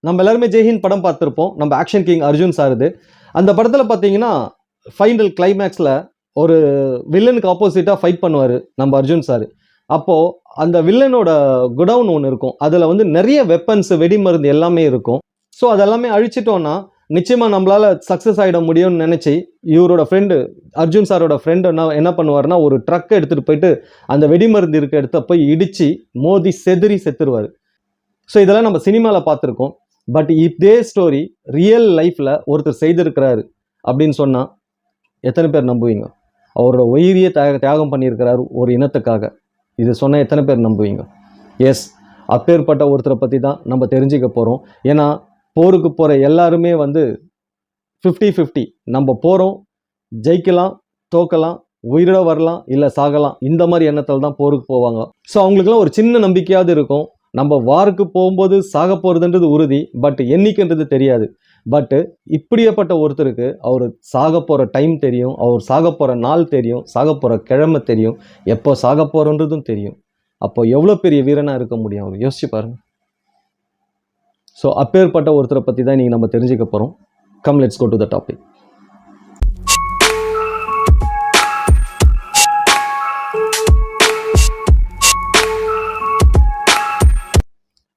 நம்ம எல்லாருமே ஜெய்ஹிந்த் படம் பார்த்துருப்போம். நம்ம ஆக்ஷன் கிங் அர்ஜுன் சாருது. அந்த படத்தில் பார்த்தீங்கன்னா ஃபைனல் கிளைமேக்ஸில் ஒரு வில்லனுக்கு ஆப்போசிட்டாக ஃபைட் பண்ணுவார் நம்ம அர்ஜுன் சார். அப்போது அந்த வில்லனோட குடவுன் ஒன்று இருக்கும். அதில் வந்து நிறைய வெப்பன்ஸ், வெடிமருந்து எல்லாமே இருக்கும். ஸோ அதெல்லாமே அழிச்சிட்டோன்னா நிச்சயமாக நம்மளால் சக்ஸஸ் ஆகிட முடியும்னு நினச்சி இவரோட ஃப்ரெண்டு அர்ஜுன் சாரோட ஃப்ரெண்டு என்ன பண்ணுவார்னா, ஒரு ட்ரக்கை எடுத்துகிட்டு போயிட்டு அந்த வெடிமருந்து இருக்க இடத்த போய் இடித்து மோதி செத்துருவார். ஸோ இதெல்லாம் நம்ம சினிமாவில் பார்த்துருக்கோம். பட் இதே ஸ்டோரி ரியல் லைஃப்பில் ஒருத்தர் செய்திருக்கிறாரு அப்படின்னு சொன்னால் எத்தனை பேர் நம்புவீங்க? அவரோட உயிரியை தியாகம் பண்ணியிருக்கிறாரு ஒரு இனத்துக்காக. இது சொன்னால் எத்தனை பேர் நம்புவீங்க? எஸ், அப்பேற்பட்ட ஒருத்தரை பற்றி தான் நம்ம தெரிஞ்சுக்க போகிறோம். ஏன்னா போருக்கு போகிற எல்லாருமே வந்து 50-50. நம்ம போகிறோம், ஜெயிக்கலாம், தோக்கலாம், உயிரோட வரலாம், இல்லை சாகலாம், இந்த மாதிரி எண்ணத்தில் தான் போருக்கு போவாங்க. ஸோ அவங்களுக்குலாம் ஒரு சின்ன நம்பிக்கையாவது இருக்கும். நம்ம வாருக்கு போகும்போது சாக போகிறதுன்றது உறுதி, பட் என்னைக்குன்றது தெரியாது. பட்டு இப்படியப்பட்ட ஒருத்தருக்கு அவர் சாக போகிற டைம் தெரியும், அவர் சாக போகிற நாள் தெரியும், சாக போகிற கிழமை தெரியும், எப்போ சாக போகிறன்றதும் தெரியும். அப்போ எவ்வளோ பெரிய வீரனாக இருக்க முடியும் அவர்? யோசிச்சு பாருங்க. ஸோ அப்பேற்பட்ட ஒருத்தரை பற்றி தான் நீங்கள் நம்ம தெரிஞ்சுக்க போகிறோம். Come let's go to the topic.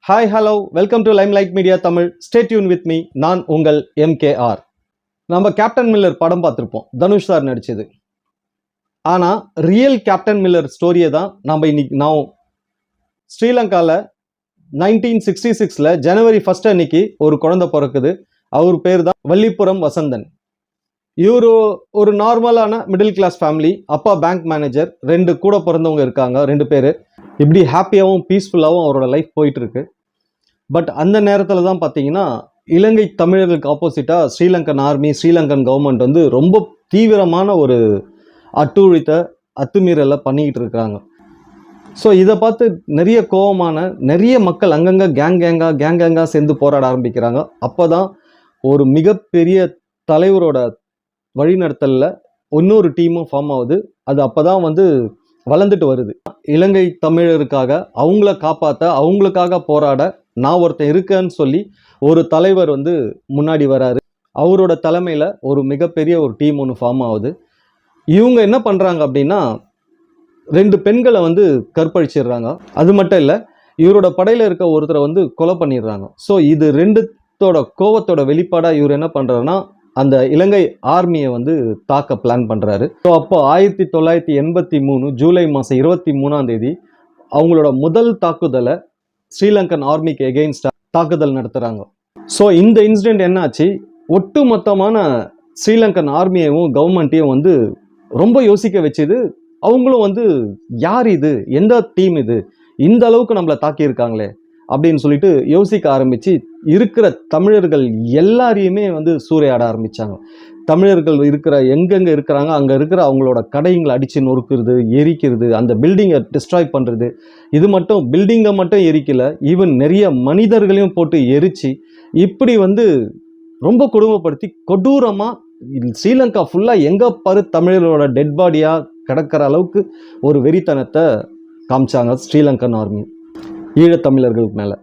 Hi, hello, welcome to limelight media Tamil. Stay tuned with me. நான் உங்கள் MKR. நம்ம கேப்டன் மில்லர் படம் பார்த்துருப்போம், தனுஷ் சார் நடிச்சது. ஆனால் ரியல் கேப்டன் மில்லர் ஸ்டோரியை தான் நம்ம இன்னைக்கு ஸ்ரீலங்காவில் 1966 ஜனவரி 1 அன்னைக்கு ஒரு குழந்தை பிறக்குது. அவர் பேர் தான் வள்ளிப்புரம் வசந்தன். இவர் ஒரு நார்மலான மிடில் கிளாஸ் ஃபேமிலி. அப்பா பேங்க் மேனேஜர், 2 கூட பிறந்தவங்க இருக்காங்க, 2 பேர். இப்படி ஹாப்பியாகவும் பீஸ்ஃபுல்லாகவும் அவரோட லைஃப் போயிட்டு இருக்கு. பட் அந்த நேரத்தில் தான் பார்த்தீங்கன்னா இலங்கை தமிழர்களுக்கு ஆப்போசிட்டாக ஸ்ரீலங்கன் ஆர்மி, ஸ்ரீலங்கன் கவர்மெண்ட் வந்து ரொம்ப தீவிரமான ஒரு அத்துமீறலை பண்ணிக்கிட்டு இருக்காங்க. ஸோ இதை பார்த்து நிறைய கோபமான நிறைய மக்கள் அங்கங்கே கேங்காக சேர்ந்து போராட ஆரம்பிக்கிறாங்க. அப்போ தான் ஒரு மிகப்பெரிய தலைவரோட வழிநடத்தலில் இன்னொரு டீமும் ஃபார்ம் ஆகுது. அது அப்போ தான் வந்து வளர்ந்துட்டு வருது. இலங்கை தமிழருக்காக, அவங்கள காப்பாற்ற, அவங்களுக்காக போராட நான் ஒருத்தன் இருக்கேன்னு சொல்லி ஒரு தலைவர் வந்து முன்னாடி வராரு. அவரோட தலைமையில் ஒரு மிகப்பெரிய ஒரு டீம் ஒன்று ஃபார்ம் ஆகுது. இவங்க என்ன பண்ணுறாங்க அப்படின்னா, 2 பெண்களை வந்து கற்பழிச்சிடுறாங்க. அது மட்டும் இல்லை, இவரோட படையில் இருக்க ஒருத்தரை வந்து கொலை பண்ணிடுறாங்க. ஸோ இது 2தோட கோவத்தோட வெளிப்பாடாக இவர் என்ன பண்ணுறாருன்னா, அந்த இலங்கை ஆர்மியை வந்து தாக்க பிளான் பண்ணுறாரு. ஸோ அப்போ 1983 ஜூலை மாதம் 23 அவங்களோட முதல் தாக்குதலை ஸ்ரீலங்கன் ஆர்மிக்கு எகெயின்ஸ்டாக தாக்குதல் நடத்துகிறாங்க. ஸோ இந்த இன்சிடெண்ட் என்னாச்சு, ஒட்டு மொத்தமான ஸ்ரீலங்கன் ஆர்மியையும் கவர்மெண்ட்டையும் வந்து ரொம்ப யோசிக்க வச்சுது. அவங்களும் வந்து யார் இது, எந்த டீம் இது, இந்த அளவுக்கு நம்மளை தாக்கியிருக்காங்களே அப்படின்னு சொல்லிட்டு யோசிக்க ஆரம்பித்து இருக்கிற தமிழர்கள் எல்லாரையுமே வந்து சூறையாட ஆரம்பித்தாங்க. தமிழர்கள் இருக்கிற எங்கெங்கே இருக்கிறாங்க அங்கே இருக்கிற அவங்களோட கடைங்களை அடித்து நொறுக்கிறது, எரிக்கிறது, அந்த பில்டிங்கை டிஸ்ட்ராய் பண்ணுறது. இது மட்டும் பில்டிங்கை மட்டும் எரிக்கலை, ஈவன் நிறைய மனிதர்களையும் போட்டு எரித்து இப்படி வந்து ரொம்ப கொடுமைப்படுத்தி கொடூரமாக ஸ்ரீலங்கா ஃபுல்லாக எங்கே பாரு தமிழர்களோட டெட் பாடியாக கிடக்கிற அளவுக்கு ஒரு வெறித்தனத்தை காமிச்சாங்க ஸ்ரீலங்கன் ஆர்மி ஈழத்தமிழர்களுக்கு மேலே.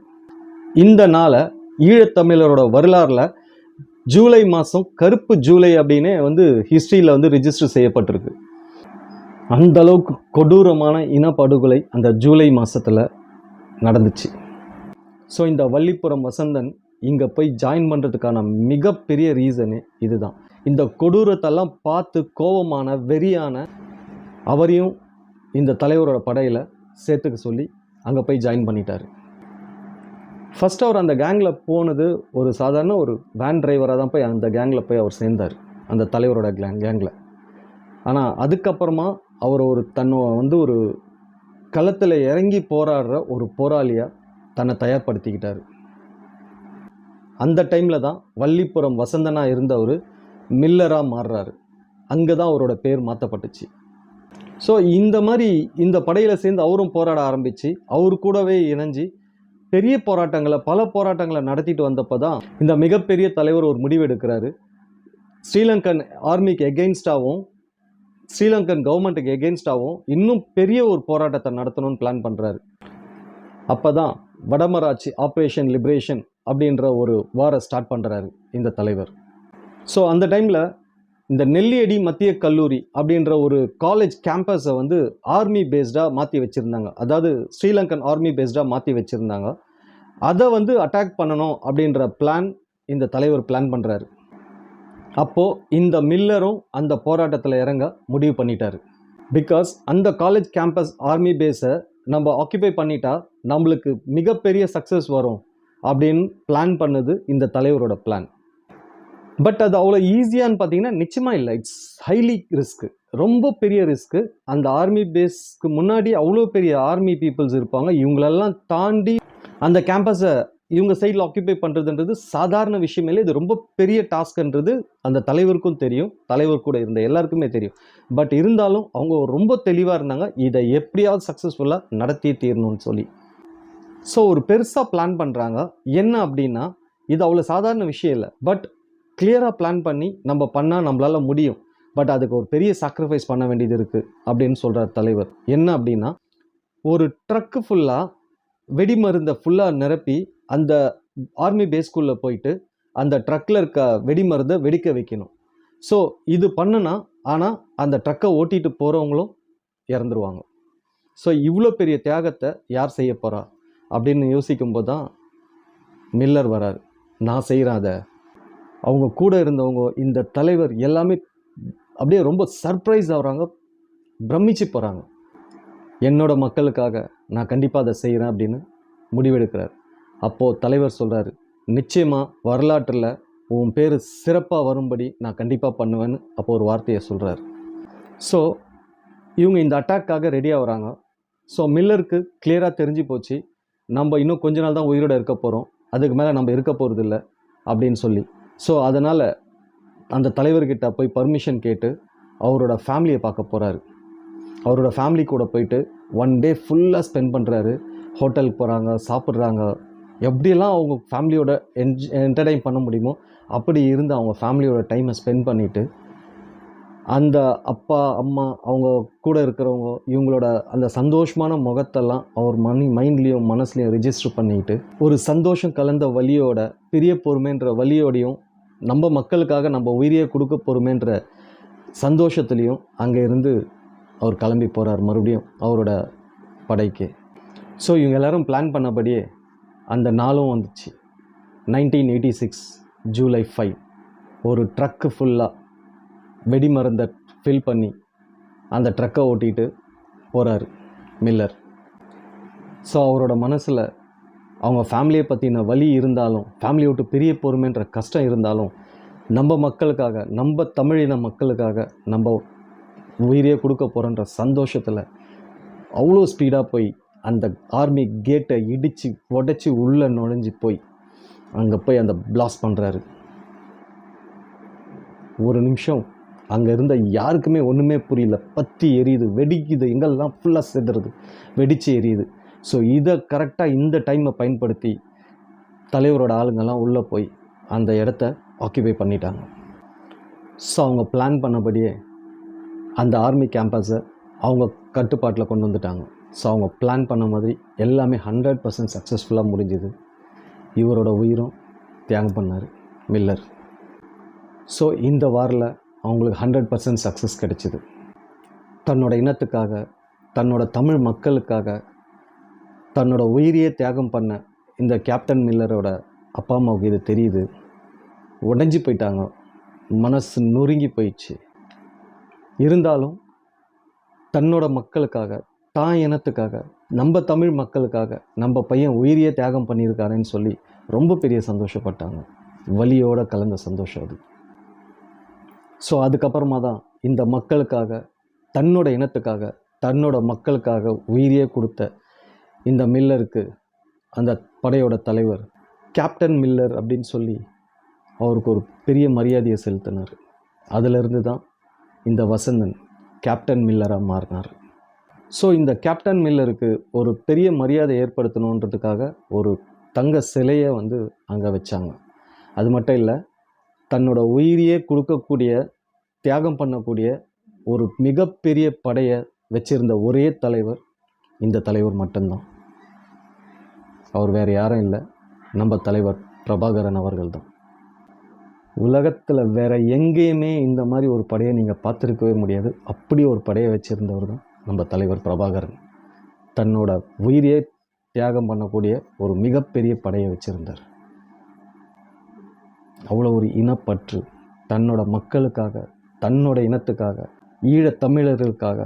இந்த நாளை ஈழத்தமிழரோட வரலாறில் ஜூலை மாதம் கருப்பு ஜூலை அப்படின்னே வந்து ஹிஸ்ட்ரியில் வந்து ரிஜிஸ்டர் செய்யப்பட்டிருக்கு. அந்த அளவுக்கு கொடூரமான இனப்படுகொலை அந்த ஜூலை மாதத்தில் நடந்துச்சு. ஸோ இந்த வள்ளிப்புரம் வசந்தன் இங்கே போய் ஜாயின் பண்ணுறதுக்கான மிகப்பெரிய ரீசனே இதுதான். இந்த கொடூரத்தெல்லாம் பார்த்து கோபமான வெறியான அவரையும் இந்த தலைவரோட படையில் சேர்த்துக்க சொல்லி அங்கே போய் ஜாயின் பண்ணிட்டார். ஃபஸ்ட் அவர் அந்த கேங்கில் போனது ஒரு சாதாரண ஒரு வேன் டிரைவராக தான் போய் அந்த கேங்கில் போய் அவர் சேர்ந்தார், அந்த தலைவரோட கேங்கில். ஆனால் அதுக்கப்புறமா அவர் தன்னை வந்து ஒரு களத்தில் இறங்கி போராடுற ஒரு போராளியாக தன்னை தயார்படுத்திக்கிட்டார். அந்த டைமில் தான் வள்ளிப்புரம் வசந்தனாக இருந்தவர் மில்லராக மாறுறாரு. அங்கே தான் அவரோட பேர் மாற்றப்பட்டுச்சு. ஸோ இந்த மாதிரி இந்த படையில் சேர்ந்து அவரும் போராட ஆரம்பித்து அவர் கூடவே இணைஞ்சி பெரிய போராட்டங்களை, பல போராட்டங்களை நடத்திட்டு வந்தப்போ தான் இந்த மிகப்பெரிய தலைவர் ஒரு முடிவு எடுக்கிறாரு. ஸ்ரீலங்கன் ஆர்மிக்கு எகெயின்ஸ்டாகவும் ஸ்ரீலங்கன் கவர்மெண்ட்டுக்கு எகெயின்ஸ்டாகவும் இன்னும் பெரிய ஒரு போராட்டத்தை நடத்தணும்னு பிளான் பண்ணுறாரு. அப்போ தான் வடமராட்சி ஆப்ரேஷன் லிபரேஷன் அப்படின்ற ஒரு வாரை ஸ்டார்ட் பண்ணுறாரு இந்த தலைவர். ஸோ அந்த டைமில் இந்த நெல்லியடி மத்திய கல்லூரி அப்படின்ற ஒரு காலேஜ் கேம்பஸை வந்து ஆர்மி பேஸ்டாக மாற்றி வச்சுருந்தாங்க. அதாவது ஸ்ரீலங்கன் ஆர்மி பேஸ்டாக மாற்றி வச்சுருந்தாங்க. அதை வந்து அட்டாக் பண்ணணும் அப்படின்ற பிளான் இந்த தலைவர் பிளான் பண்ணுறாரு. அப்போது இந்த மில்லரும் அந்த போராட்டத்தில் இறங்க முடிவு பண்ணிட்டாரு. பிகாஸ் அந்த காலேஜ் கேம்பஸ் ஆர்மி பேஸை நம்ம ஆக்கியபை பண்ணிட்டா நம்மளுக்கு மிகப்பெரிய சக்ஸஸ் வரும் அப்படின்னு பிளான் பண்ணது இந்த தலைவரோட பிளான். பட் அது அவ்வளோ ஈஸியான்னு பார்த்தீங்கன்னா நிச்சயமாக இல்லை. இட்ஸ் ஹைலி ரிஸ்க்கு, ரொம்ப பெரிய ரிஸ்க்கு. அந்த ஆர்மி பேஸ்க்கு முன்னாடி அவ்வளோ பெரிய ஆர்மி பீப்புள்ஸ் இருப்பாங்க. இவங்களெல்லாம் தாண்டி அந்த கேம்பஸை இவங்க சைடில் ஆக்கியபை பண்ணுறதுன்றது சாதாரண விஷயம் இல்லை. இது ரொம்ப பெரிய டாஸ்க்ன்றது அந்த தலைவருக்கும் தெரியும், தலைவர் கூட இருந்த எல்லாருக்குமே தெரியும். பட் இருந்தாலும் அவங்க ரொம்ப தெளிவாக இருந்தாங்க, இதை எப்படியாவது சக்ஸஸ்ஃபுல்லாக நடத்தியே தீரணும்னு சொல்லி. ஸோ ஒரு பெருசாக பிளான் பண்ணுறாங்க. என்ன அப்படின்னா, இது அவ்வளோ சாதாரண விஷயம் இல்லை. பட் கிளியராக பிளான் பண்ணி நம்ம பண்ணால் நம்மளால் முடியும். பட் அதுக்கு ஒரு பெரிய சாக்ரிஃபைஸ் பண்ண வேண்டியது இருக்குது அப்படின்னு சொல்கிறார் தலைவர். என்ன அப்படின்னா, ஒரு ட்ரக்கு ஃபுல்லாக வெடிமருந்தை ஃபுல்லாக நிரப்பி அந்த ஆர்மி பேஸ்குள்ளே போயிட்டு அந்த ட்ரக்கில் இருக்க வெடிமருந்தை வெடிக்க வைக்கணும். ஸோ இது பண்ணுனா, ஆனால் அந்த ட்ரக்கை ஓட்டிகிட்டு போகிறவங்களும் இறந்துருவாங்க. ஸோ இவ்வளோ பெரிய தியாகத்தை யார் செய்ய போகிறா அப்படின்னு யோசிக்கும்போது தான் மில்லர் வரார். நான் செய்கிறேன் அதை. அவங்க கூட இருந்தவங்க, இந்த தலைவர் எல்லாமே அப்படியே ரொம்ப சர்ப்ரைஸ் ஆகுறாங்க, பிரமிச்சு போகிறாங்க. என்னோட மக்களுக்காக நான் கண்டிப்பாக அதை செய்கிறேன் அப்படின்னு முடிவெடுக்கிறார். அப்போது தலைவர் சொல்கிறாரு, நிச்சயமாக வரலாற்றில் உன் பேர் சிறப்பாக வரும்படி நான் கண்டிப்பாக பண்ணுவேன்னு அப்போ ஒரு வார்த்தையை சொல்கிறார். ஸோ இவங்க இந்த அட்டாக்காக ரெடி ஆகுறாங்க. ஸோ மில்லருக்கு கிளியராக தெரிஞ்சு போச்சு, நம்ம இன்னும் கொஞ்ச நாள் தான் உயிரோடு இருக்க போகிறோம், அதுக்கு மேலே நம்ம இருக்க போகிறது இல்லை அப்படின்னு சொல்லி. ஸோ அதனால் அந்த தலைவர்கிட்ட போய் பர்மிஷன் கேட்டு அவரோட ஃபேமிலியை பார்க்க போகிறாரு. அவரோட ஃபேமிலி கூட போயிட்டு 1 டே ஃபுல்லாக ஸ்பெண்ட் பண்ணுறாரு. ஹோட்டலுக்கு போகிறாங்க, சாப்பிட்றாங்க, எப்படியெல்லாம் அவங்க ஃபேமிலியோட என்டர்டைன் பண்ண முடியுமோ அப்படி இருந்து அவங்க ஃபேமிலியோட டைமை ஸ்பெண்ட் பண்ணிவிட்டு, அந்த அப்பா அம்மா அவங்க கூட இருக்கிறவங்க இவங்களோட அந்த சந்தோஷமான முகத்தெல்லாம் அவர் மைண்ட்லேயும் மனசுலையும் ரிஜிஸ்டர் பண்ணிட்டு, ஒரு சந்தோஷம் கலந்த வலியோட, பெரிய பொறுமைன்ற வலியோடையும், நம்ம மக்களுக்காக நம்ம உயிரியை கொடுக்க பொறுமைன்ற சந்தோஷத்துலேயும் அங்கே இருந்து அவர் கிளம்பி போகிறார் மறுபடியும் அவரோட படைக்கு. ஸோ இவங்க எல்லோரும் பிளான் பண்ணபடியே அந்த நாளும் வந்துச்சு. 1986 ஜூலை 5 ஒரு ட்ரக்கு ஃபுல்லாக வெடிமருந்தை ஃபில் பண்ணி அந்த ட்ரக்கை ஓட்டிகிட்டு போகிறாரு மில்லர். ஸோ அவரோட மனசில் அவங்க ஃபேமிலியை பற்றின வலி இருந்தாலும், ஃபேமிலியை விட்டு பெரிய பொறுமைன்ற கஷ்டம் இருந்தாலும், நம்ம மக்களுக்காக, நம்ம தமிழின மக்களுக்காக நம்ம உயிரியே கொடுக்க போகிறோன்ற சந்தோஷத்தில் அவ்வளோ ஸ்பீடாக போய் அந்த ஆர்மி கேட்டை இடித்து உடச்சி உள்ளே நுழைஞ்சி போய் அங்கே போய் அந்த பிளாஸ்ட் பண்ணுறாரு. ஒரு நிமிஷம் அங்கே இருந்த யாருக்குமே ஒன்றுமே புரியல. பற்றி எரியுது, வெடிக்குது, எங்கெல்லாம் ஃபுல்லாக செதுறது, வெடித்து எரியுது. ஸோ இதை கரெக்டாக இந்த டைமை பயன்படுத்தி தலைவரோட ஆளுங்கள்லாம் உள்ளே போய் அந்த இடத்த ஆக்கியபை பண்ணிட்டாங்க. ஸோ அவங்க பிளான் பண்ணபடியே அந்த ஆர்மி கேம்பஸை அவங்க கட்டுப்பாட்டில் கொண்டு வந்துட்டாங்க. ஸோ அவங்க பிளான் பண்ண மாதிரி எல்லாமே 100% சக்ஸஸ்ஃபுல்லாக முடிஞ்சுது. இவரோட உயிரும் தியாகம் பண்ணார் மில்லர். ஸோ இந்த வாரில் அவங்களுக்கு 100% சக்ஸஸ் கிடைச்சிது. தன்னோட இனத்துக்காக, தன்னோட தமிழ் மக்களுக்காக, தன்னோட உயிரியே தியாகம் பண்ண இந்த கேப்டன் மில்லரோட அப்பா அம்மாவுக்கு இது தெரியுது. உடைஞ்சி போயிட்டாங்க, மனசு நொறுங்கி போயிடுச்சு. இருந்தாலும் தன்னோட மக்களுக்காக, தான் இனத்துக்காக, நம்ம தமிழ் மக்களுக்காக நம்ம பையன் உயிரியே தியாகம் பண்ணியிருக்காருன்னு சொல்லி ரொம்ப பெரிய சந்தோஷப்பட்டாங்க. வலியோடு கலந்த சந்தோஷம் அது. ஸோ அதுக்கப்புறமா தான் இந்த மக்களுக்காக, தன்னோட இனத்துக்காக, தன்னோட மக்களுக்காக உயிரியே கொடுத்த இந்த மில்லருக்கு அந்த படையோட தலைவர் கேப்டன் மில்லர் அப்படின்னு சொல்லி அவருக்கு ஒரு பெரிய மரியாதையை செலுத்தினார். அதிலிருந்து தான் இந்த வசந்தன் கேப்டன் மில்லராக மாறினார். ஸோ இந்த கேப்டன் மில்லருக்கு ஒரு பெரிய மரியாதை ஏற்படுத்தணுன்றதுக்காக ஒரு தங்க சிலையை வந்து அங்கே வச்சாங்க. அது மட்டும் இல்லை, தன்னோட உயிரியே கொடுக்கக்கூடிய, தியாகம் பண்ணக்கூடிய ஒரு மிகப்பெரிய படையை வச்சிருந்த ஒரே தலைவர் இந்த தலைவர் மட்டும்தான். அவர் வேறு யாரும் இல்லை, நம்ம தலைவர் பிரபாகரன் அவர்கள் தான். உலகத்தில் வேற எங்கேயுமே இந்த மாதிரி ஒரு படையை நீங்கள் பார்த்துருக்கவே முடியாது. அப்படி ஒரு படையை வச்சுருந்தவர் தான் நம்ம தலைவர் பிரபாகரன். தன்னோட உயிரையே தியாகம் பண்ணக்கூடிய ஒரு மிகப்பெரிய படையை வச்சுருந்தார். அவ்வளோ ஒரு இனப்பற்று, தன்னோட மக்களுக்காக, தன்னோட இனத்துக்காக, ஈழத் தமிழர்களுக்காக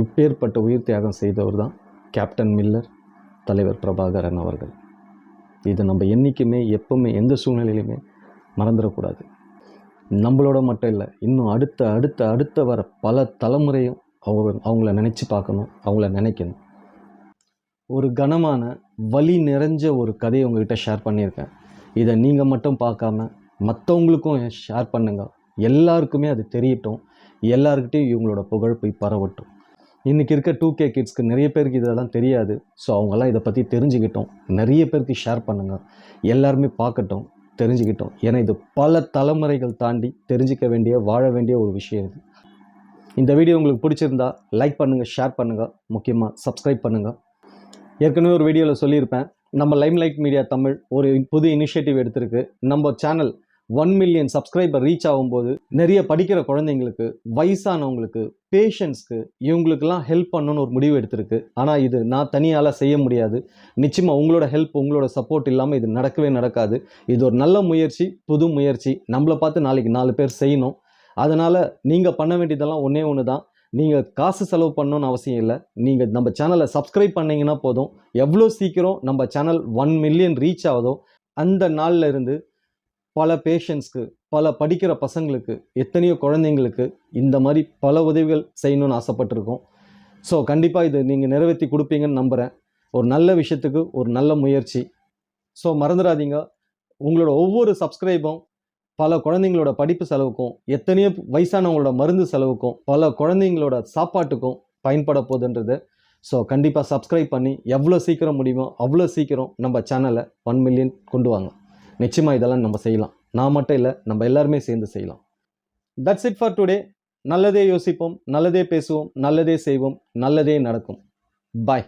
இப்பேற்பட்ட உயிர் தியாகம் செய்தவர் தான் கேப்டன் மில்லர், தலைவர் பிரபாகரன் அவர்கள். இது நம்ம என்றைக்குமே எப்பவுமே எந்த சூழ்நிலையிலுமே மறந்துடக்கூடாது. நம்மளோட மட்டும் இல்லை, இன்னும் அடுத்த வர பல தலைமுறையும் அவங்கள நினச்சி பார்க்கணும், அவங்கள நினைக்கணும். ஒரு கனமான வலி நிறைஞ்ச ஒரு கதையை உங்கள்கிட்ட ஷேர் பண்ணியிருக்கேன். இதை நீங்கள் மட்டும் பார்க்காம மற்றவங்களுக்கும் ஷேர் பண்ணுங்கள். எல்லாருக்குமே அது தெரியட்டும், எல்லாருக்கிட்டையும் இவங்களோட புகழ் போய் பரவட்டும். இன்றைக்கி இருக்க 2K கிட்ஸ்க்கு நிறைய பேருக்கு இதெல்லாம் தெரியாது. ஸோ அவங்கெல்லாம் இதை பற்றி தெரிஞ்சுக்கிட்டோம். நிறைய பேருக்கு ஷேர் பண்ணுங்கள், எல்லாருமே பார்க்கட்டும், தெரிஞ்சுக்கிட்டோம். ஏன்னா இது பல தலைமுறைகள் தாண்டி தெரிஞ்சிக்க வேண்டிய, வாழ வேண்டிய ஒரு விஷயம் இது. இந்த வீடியோ உங்களுக்கு பிடிச்சிருந்தா லைக் பண்ணுங்கள், ஷேர் பண்ணுங்கள், முக்கியமாக சப்ஸ்கிரைப் பண்ணுங்கள். ஏற்கனவே ஒரு வீடியோவில் சொல்லியிருப்பேன், நம்ம லைம்லைட் மீடியா தமிழ் ஒரு புது இனிஷியேட்டிவ் எடுத்திருக்கு. நம்ம சேனல் 1 மில்லியன் சப்ஸ்கிரைபர் ரீச் ஆகும்போது நிறைய படிக்கிற குழந்தைங்களுக்கு, வயசானவங்களுக்கு, பேஷண்ட்ஸ்க்கு, இவங்களுக்கெல்லாம் ஹெல்ப் பண்ணணும்னு ஒரு முடிவு எடுத்திருக்கு. ஆனால் இது நான் தனியால் செய்ய முடியாது. நிச்சயமாக உங்களோட ஹெல்ப், உங்களோட சப்போர்ட் இல்லாமல் இது நடக்கவே நடக்காது. இது ஒரு நல்ல முயற்சி, புது முயற்சி. நம்மளை பார்த்து நாளைக்கு 4 பேர் செய்யணும். அதனால் நீங்கள் பண்ண வேண்டியதெல்லாம் ஒன்றே ஒன்று தான். நீங்கள் காசு செலவு பண்ணணும்னு அவசியம் இல்லை. நீங்கள் நம்ம சேனலை சப்ஸ்கிரைப் பண்ணிங்கன்னா போதும். எவ்வளோ சீக்கிரம் நம்ம சேனல் 1 மில்லியன் ரீச் ஆகுதோ அந்த நாளில் இருந்து பல பேஷண்ட்ஸ்க்கு, பல படிக்கிற பசங்களுக்கு, எத்தனையோ குழந்தைங்களுக்கு இந்த மாதிரி பல உதவிகள் செய்யணும்னு ஆசைப்பட்டிருக்கோம். ஸோ கண்டிப்பாக இது நீங்கள் நிறைவேற்றி கொடுப்பீங்கன்னு நம்புகிறேன். ஒரு நல்ல விஷயத்துக்கு ஒரு நல்ல முயற்சி. ஸோ மறந்துடாதீங்க, உங்களோட ஒவ்வொரு சப்ஸ்கிரைபும் பல குழந்தைங்களோட படிப்பு செலவுக்கும், எத்தனையோ வயசானவங்களோட மருந்து செலவுக்கும், பல குழந்தைங்களோட சாப்பாட்டுக்கும் பயன்பட போகுதுன்றது. ஸோ கண்டிப்பாக சப்ஸ்கிரைப் பண்ணி எவ்வளோ சீக்கிரம் முடியுமோ அவ்வளோ சீக்கிரம் நம்ம சேனலை 1 மில்லியன் கொண்டு வாங்க. நிச்சயமாக இதெல்லாம் நம்ம செய்யலாம். நான் மட்டும் இல்லை, நம்ம எல்லாருமே சேர்ந்து செய்யலாம். That's it for today. நல்லதே யோசிப்போம், நல்லதே பேசுவோம், நல்லதே செய்வோம், நல்லதே நடக்கும். பாய்.